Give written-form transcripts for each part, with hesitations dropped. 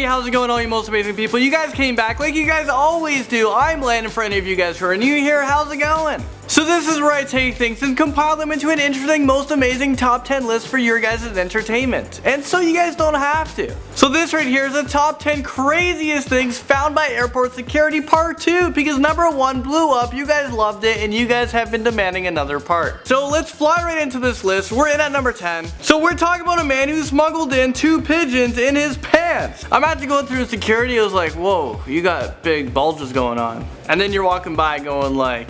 how's it going, all you most amazing people? You guys came back like you guys always do. I'm Landon for any of you guys who are new here. How's it going? So this is where I take things and compile them into an interesting, most amazing top 10 list for your guys' entertainment. And so you guys don't have to. So this right here is the top 10 craziest things found by airport security part 2, because number 1 blew up, you guys loved it, and you guys have been demanding another part. So let's fly right into this list. We're in at number 10. So we're talking about a man who smuggled in 2 pigeons in his pants. I'm actually going through security, I was like, whoa, you got big bulges going on. And then you're walking by going like,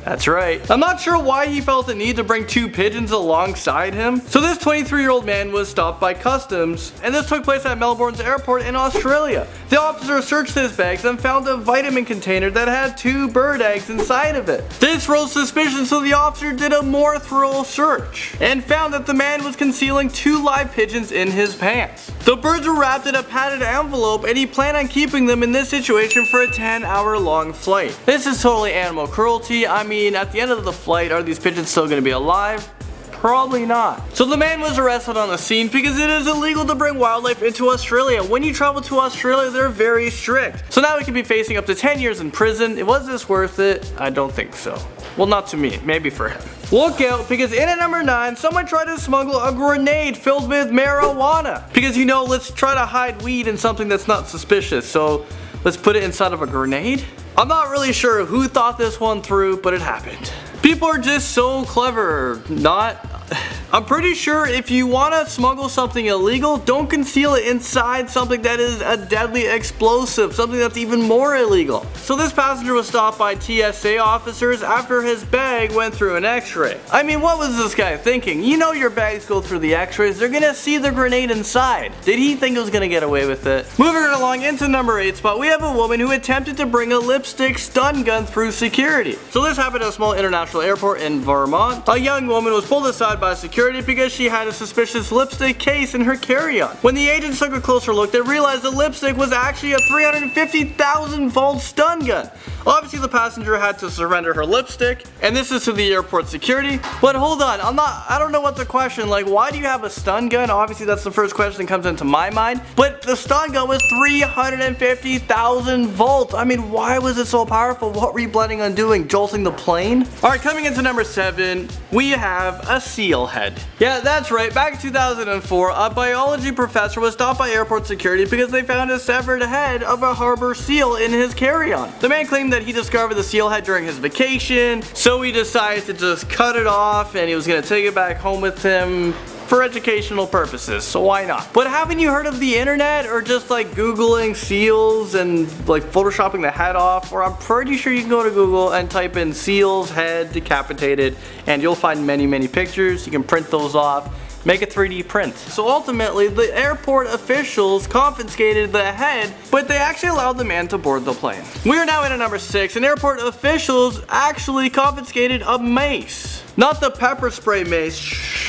that's right. I'm not sure why he felt the need to bring 2 pigeons alongside him. So this 23-year-old man was stopped by customs, and this took place at Melbourne's airport in Australia. The officer searched his bags and found a vitamin container that had 2 bird eggs inside of it. This rose suspicion, so the officer did a more thorough search and found that the man was concealing 2 live pigeons in his pants. The birds were wrapped in a padded envelope, and he planned on keeping them in this situation for a 10-hour-long flight. This is totally animal cruelty. I mean, at the end of the flight, are these pigeons still going to be alive? Probably not. So the man was arrested on the scene because it is illegal to bring wildlife into Australia. When you travel to Australia, they're very strict. So now he could be facing up to 10 years in prison. Was this worth it? I don't think so. Well, not to me, maybe for him. Look out, because in at number 9, someone tried to smuggle a grenade filled with marijuana. Because, you know, let's try to hide weed in something that's not suspicious. So let's put it inside of a grenade. I'm not really sure who thought this one through, but it happened. People are just so clever. I'm pretty sure if you want to smuggle something illegal, don't conceal it inside something that is a deadly explosive, something that's even more illegal. So this passenger was stopped by TSA officers after his bag went through an x-ray. I mean, what was this guy thinking? You know your bags go through the x-rays, they're gonna see the grenade inside. Did he think he was gonna get away with it? Moving right along into number 8 spot, we have a woman who attempted to bring a lipstick stun gun through security. So this happened at a small international airport in Vermont. A young woman was pulled aside by security because she had a suspicious lipstick case in her carry-on. When the agents took a closer look, they realized the lipstick was actually a 350,000 volt stun gun. Obviously the passenger had to surrender her lipstick, and this is to the airport security. But hold on, I don't know what the question, like, why do you have a stun gun? Obviously that's the first question that comes into my mind, but the stun gun was 350,000 volts. I mean, why was it so powerful? What were you planning on doing, jolting the plane? Alright, coming into number 7, we have a seal head. Yeah, that's right, back in 2004, a biology professor was stopped by airport security because they found a severed head of a harbor seal in his carry-on. The man claimed that he discovered the seal head during his vacation, so he decided to just cut it off and he was going to take it back home with him for educational purposes, so why not? But haven't you heard of the internet, or just like googling seals and like photoshopping the head off? Or I'm pretty sure you can go to Google and type in seals head decapitated and you'll find many pictures. You can print those off, make a 3D print. So ultimately the airport officials confiscated the head, but they actually allowed the man to board the plane. We are now in at number 6, and airport officials actually confiscated a mace. Not the pepper spray mace,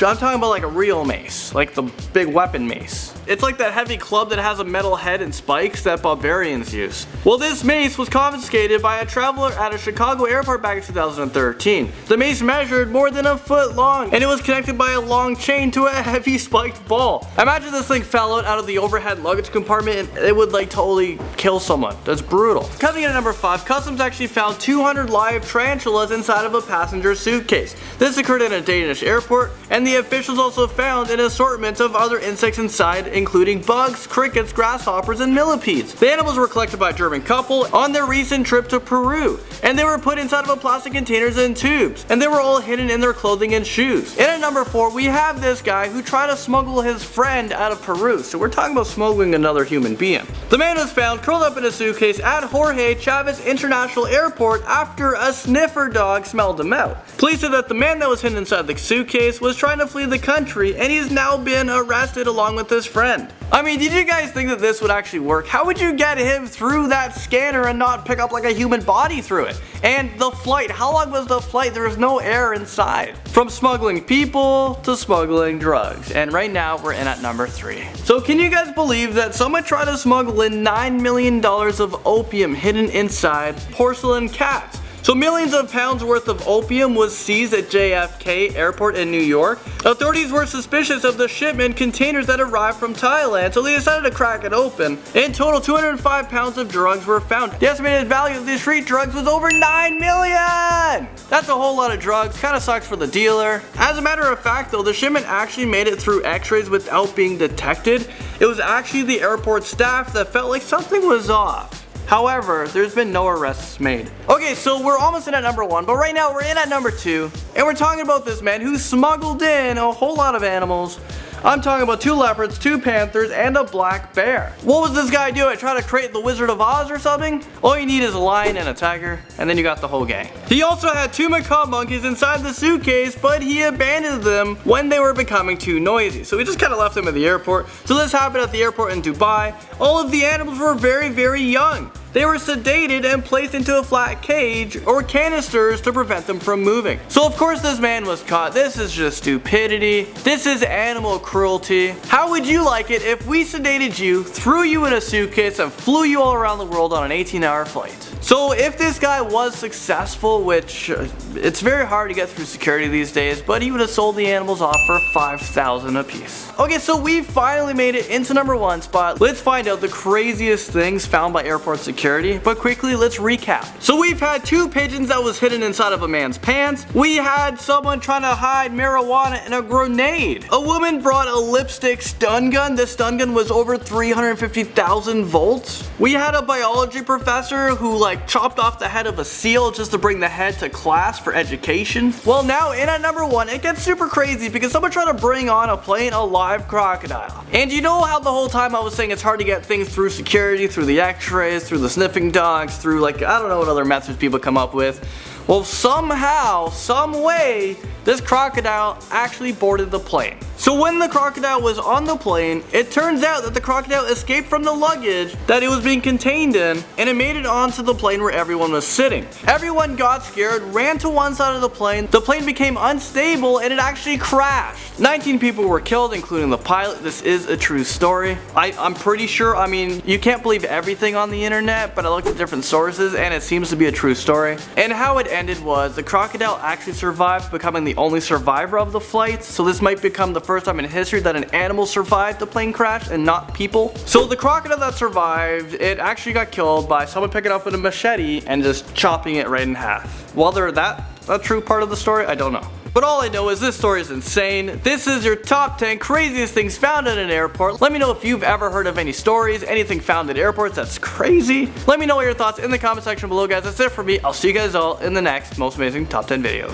I'm talking about like a real mace, like the big weapon mace. It's like that heavy club that has a metal head and spikes that barbarians use. Well, this mace was confiscated by a traveler at a Chicago airport back in 2013. The mace measured more than a foot long, and it was connected by a long chain to a heavy spiked ball. Imagine this thing fell out of the overhead luggage compartment and it would like totally kill someone. That's brutal. Coming in at number 5, customs actually found 200 live tarantulas inside of a passenger suitcase. This occurred in a Danish airport, and the officials also found an assortment of other insects inside, including bugs, crickets, grasshoppers, and millipedes. The animals were collected by a German couple on their recent trip to Peru, and they were put inside of a plastic containers and tubes, and they were all hidden in their clothing and shoes. And at number 4, we have this guy who tried to smuggle his friend out of Peru, so we're talking about smuggling another human being. The man was found curled up in a suitcase at Jorge Chavez International Airport after a sniffer dog smelled him out. Police said that the man that was hidden inside the suitcase was trying to flee the country, and he's now been arrested along with his friend. I mean, did you guys think that this would actually work? How would you get him through that scanner and not pick up like a human body through it? And the flight, how long was the flight? There was no air inside. From smuggling people to smuggling drugs. And right now we're in at number 3. So can you guys believe that someone tried to smuggle in $9 million of opium hidden inside porcelain cats? So So millions of pounds worth of opium was seized at JFK Airport in New York. Authorities were suspicious of the shipment containers that arrived from Thailand, so they decided to crack it open. In total, 205 pounds of drugs were found. The estimated value of these street drugs was over 9 million! That's a whole lot of drugs, kinda sucks for the dealer. As a matter of fact though, the shipment actually made it through x-rays without being detected. It was actually the airport staff that felt like something was off. However, there's been no arrests made. Okay, so we're almost in at number 1, but right now we're in at number 2, and we're talking about this man who smuggled in a whole lot of animals. I'm talking about 2 leopards, 2 panthers, and a black bear. What was this guy doing? Try to create the Wizard of Oz or something? All you need is a lion and a tiger, and then you got the whole gang. He also had 2 macaque monkeys inside the suitcase, but he abandoned them when they were becoming too noisy. So he just kind of left them at the airport. So this happened at the airport in Dubai. All of the animals were very, very young. They were sedated and placed into a flat cage or canisters to prevent them from moving. So of course this man was caught. This is just stupidity. This is animal cruelty. How would you like it if we sedated you, threw you in a suitcase, and flew you all around the world on an 18-hour flight? So if this guy was successful, which it's very hard to get through security these days, but he would have sold the animals off for $5,000 a piece. Okay, so we finally made it into number 1 spot. Let's find out the craziest things found by airport security, but quickly let's recap. So we've had 2 pigeons that was hidden inside of a man's pants. We had someone trying to hide marijuana in a grenade. A woman brought a lipstick stun gun. This stun gun was over 350,000 volts. We had a biology professor who chopped off the head of a seal just to bring the head to class for education. Well, now in at number 1, it gets super crazy because someone tried to bring on a plane a live crocodile. And you know how the whole time I was saying it's hard to get things through security, through the x-rays, through the sniffing dogs, through I don't know what other methods people come up with. Well, somehow, some way, this crocodile actually boarded the plane. So when the crocodile was on the plane, it turns out that the crocodile escaped from the luggage that it was being contained in, and it made it onto the plane where everyone was sitting. Everyone got scared, ran to one side of the plane became unstable, and it actually crashed. 19 people were killed, including the pilot. This is a true story. I'm pretty sure, you can't believe everything on the internet, but I looked at different sources, and it seems to be a true story. And how it ended was the crocodile actually survived, becoming the only survivor of the flight. So this might become the first time in history that an animal survived the plane crash and not people. So the crocodile that survived, it actually got killed by someone picking up with a machete and just chopping it right in half. Whether that's a true part of the story, I don't know. But all I know is this story is insane. This is your top 10 craziest things found at an airport. Let me know if you've ever heard of any stories, anything found at airports that's crazy. Let me know your thoughts in the comment section below, guys. That's it for me. I'll see you guys all in the next most amazing top 10 video.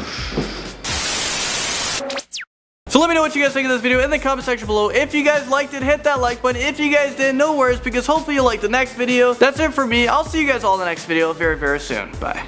So let me know what you guys think of this video in the comment section below. If you guys liked it, hit that like button. If you guys didn't, no worries, because hopefully you'll like the next video. That's it for me. I'll see you guys all in the next video very, very soon. Bye.